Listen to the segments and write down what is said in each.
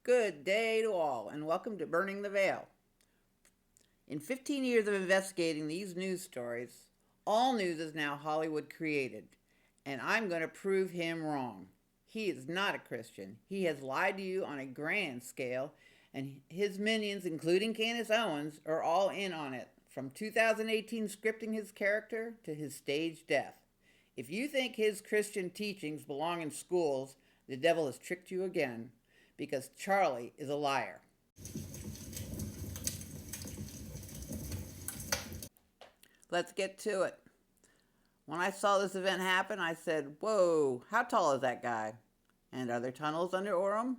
Good day to all, and welcome to Burning the Veil. In 15 years of investigating these news stories, all news is now Hollywood created, and I'm going to prove him wrong. He is not a Christian. He has lied to you on a grand scale, and his minions, including Candace Owens, are all in on it, from 2018 scripting his character to his stage death. If you think his Christian teachings belong in schools, the devil has tricked you again, because Charlie is a liar. Let's get to it. When I saw this event happen, I said, whoa, how tall is that guy? And are there tunnels under Orem?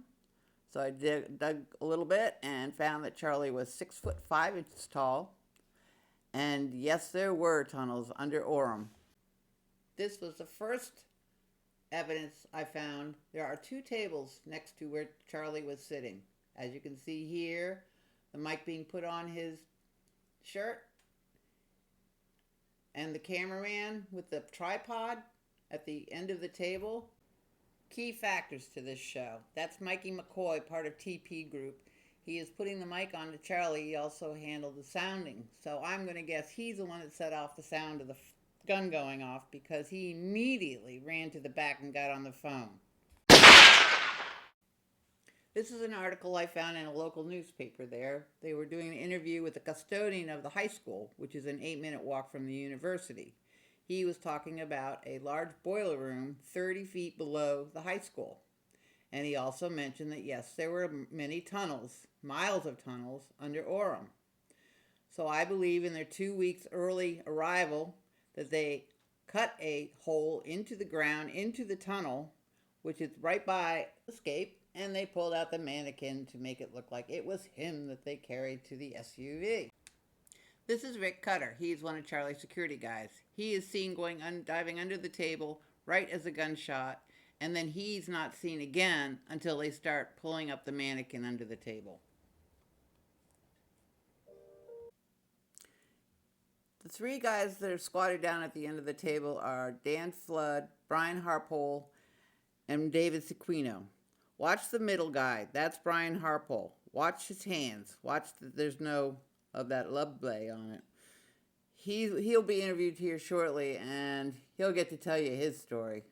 So I dug a little bit and found that Charlie was 6'5" tall. And yes, there were tunnels under Orem. This was the first evidence I found. There are two tables next to where Charlie was sitting. As you can see here, the mic being put on his shirt, and the cameraman with the tripod at the end of the table. Key factors to this show. That's Mikey McCoy, part of TP Group. He is putting the mic on to Charlie. He also handled the sounding. So I'm going to guess he's the one that set off the sound of the gun going off, because he immediately ran to the back and got on the phone. This is an article I found in a local newspaper there. They were doing an interview with the custodian of the high school, which is an 8-minute walk from the university. He was talking about a large boiler room 30 feet below the high school. And he also mentioned that, yes, there were many tunnels, miles of tunnels, under Orem. So I believe in their 2 weeks early arrival that they cut a hole into the ground, into the tunnel, which is right by escape, and they pulled out the mannequin to make it look like it was him that they carried to the SUV. This is Rick Cutter. He's one of Charlie's security guys. He is seen diving under the table right as a gunshot, and then he's not seen again until they start pulling up the mannequin under the table. The three guys that are squatted down at the end of the table are Dan Flood, Brian Harpole, and David Sequino. Watch the middle guy. That's Brian Harpole. Watch his hands. Watch that there's no of that love play on it. He'll be interviewed here shortly, and he'll get to tell you his story.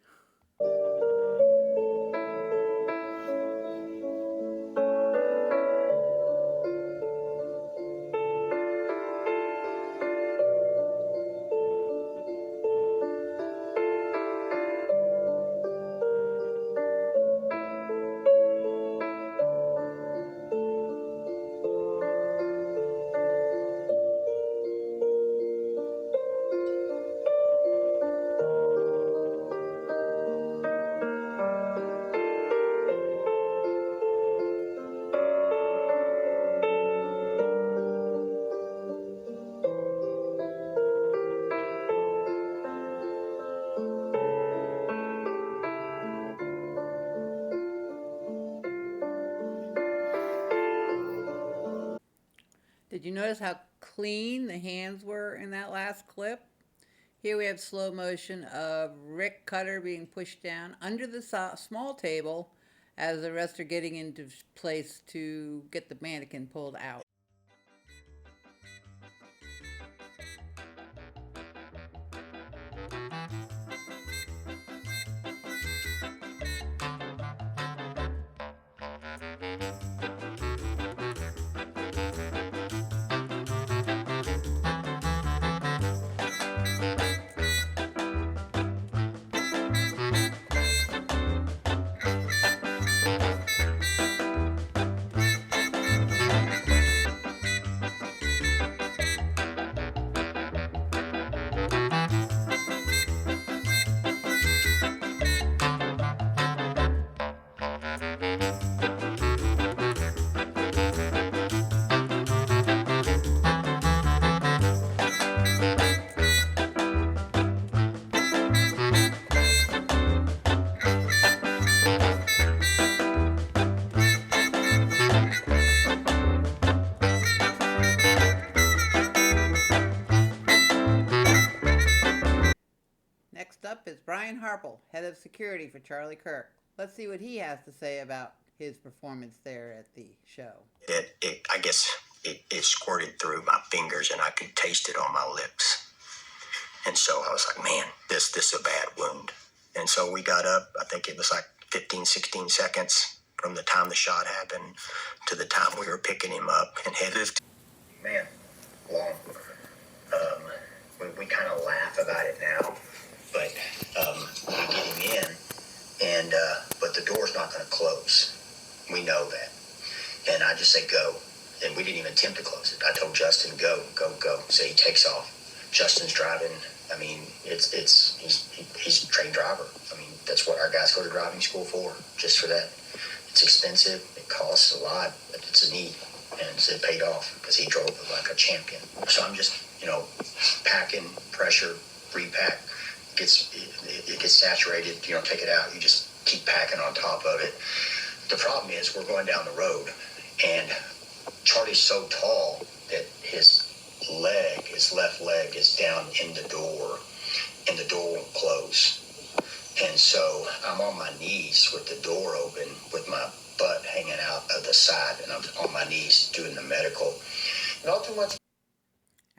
Did you notice how clean the hands were in that last clip? Here we have slow motion of Rick Cutter being pushed down under the small table as the rest are getting into place to get the mannequin pulled out. Next up is Brian Harpole, head of security for Charlie Kirk. Let's see what he has to say about his performance there at the show. I guess it squirted through my fingers and I could taste it on my lips. And so I was like, man, this is a bad wound. And so we got up, I think it was like 15, 16 seconds from the time the shot happened to the time we were picking him up and headed. Man, long. We kind of laugh about it now, but we get him in, and but the door's not going to close. We know that. And I just say, go. And we didn't even attempt to close it. I told Justin, go. So he takes off. Justin's driving. I mean, he's a trained driver. I mean, that's what our guys go to driving school for, just for that. It's expensive. It costs a lot, but it's a need. And it paid off because he drove like a champion. So I'm just, packing, pressure, repack. It gets saturated. You don't take it out. You just keep packing on top of it. The problem is we're going down the road, and Charlie's so tall that his left leg is down in the door, and the door won't close. And so I'm on my knees with the door open, with my butt hanging out of the side, and I'm on my knees doing the medical. Not too much.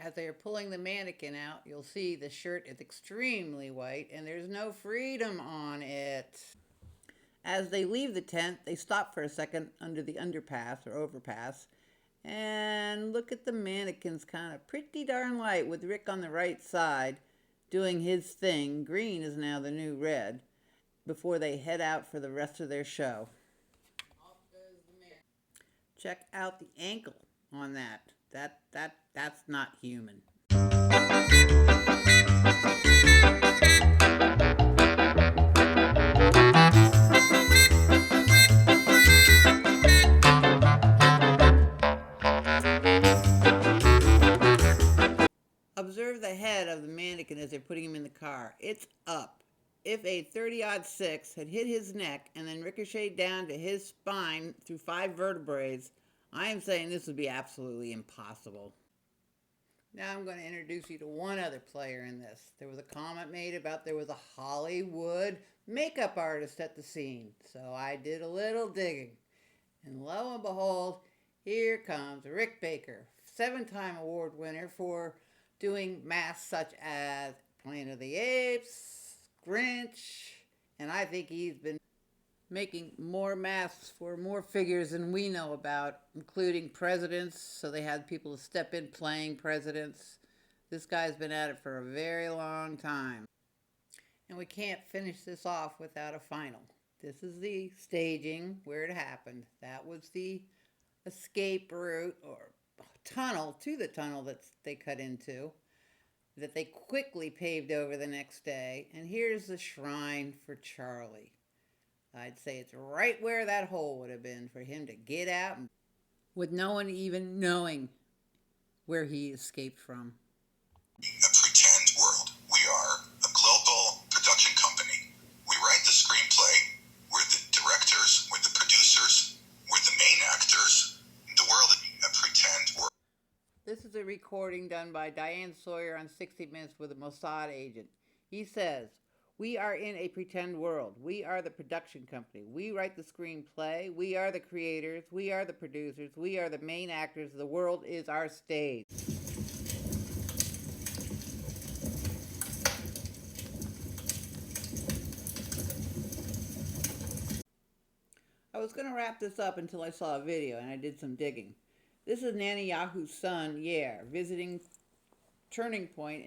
As they are pulling the mannequin out, you'll see the shirt is extremely white and there's no freedom on it. As they leave the tent, they stop for a second under the underpass or overpass and look at the mannequins, kind of pretty darn light, with Rick on the right side doing his thing. Green is now the new red, before they head out for the rest of their show. Check out the ankle on that. That's not human. Observe the head of the mannequin as they're putting him in the car. It's up. If a 30-06 had hit his neck and then ricocheted down to his spine through 5 vertebrae, I am saying this would be absolutely impossible. Now I'm going to introduce you to one other player in this. There was a comment made about there was a Hollywood makeup artist at the scene. So I did a little digging. And lo and behold, here comes Rick Baker, 7-time award winner for doing masks such as Planet of the Apes, Grinch, and I think he's been making more masks for more figures than we know about, including presidents, so they had people to step in playing presidents. This guy's been at it for a very long time. And we can't finish this off without a final. This is the staging where it happened. That was the escape route or tunnel to the tunnel that they cut into, that they quickly paved over the next day. And here's the shrine for Charlie. I'd say it's right where that hole would have been for him to get out with no one even knowing where he escaped from. A pretend world. We are a global production company. We write the screenplay. We're the directors. We're the producers. We're the main actors. The world is a pretend world. This is a recording done by Diane Sawyer on 60 Minutes with a Mossad agent. He says, "We are in a pretend world. We are the production company. We write the screenplay. We are the creators. We are the producers. We are the main actors. The world is our stage." I was going to wrap this up until I saw a video, and I did some digging. This is Netanyahu's son, Yair, visiting Turning Point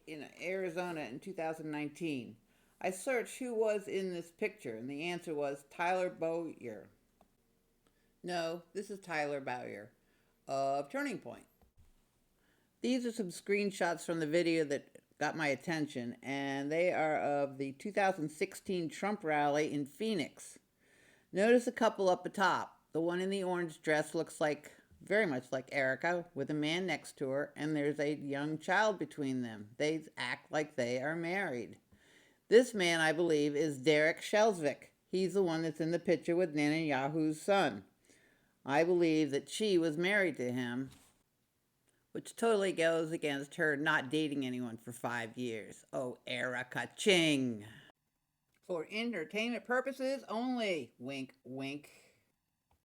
in Arizona in 2019. I searched who was in this picture, and the answer was Tyler Bowyer. No, this is Tyler Bowyer of Turning Point. These are some screenshots from the video that got my attention, and they are of the 2016 Trump rally in Phoenix. Notice a couple up the top. The one in the orange dress looks very much like Erica, with a man next to her, and there's a young child between them. They act like they are married. This man, I believe, is Derek Shelsvik. He's the one that's in the picture with Netanyahu's son. I believe that she was married to him, which totally goes against her not dating anyone for 5 years. Oh, Erica Ching. For entertainment purposes only. Wink, wink.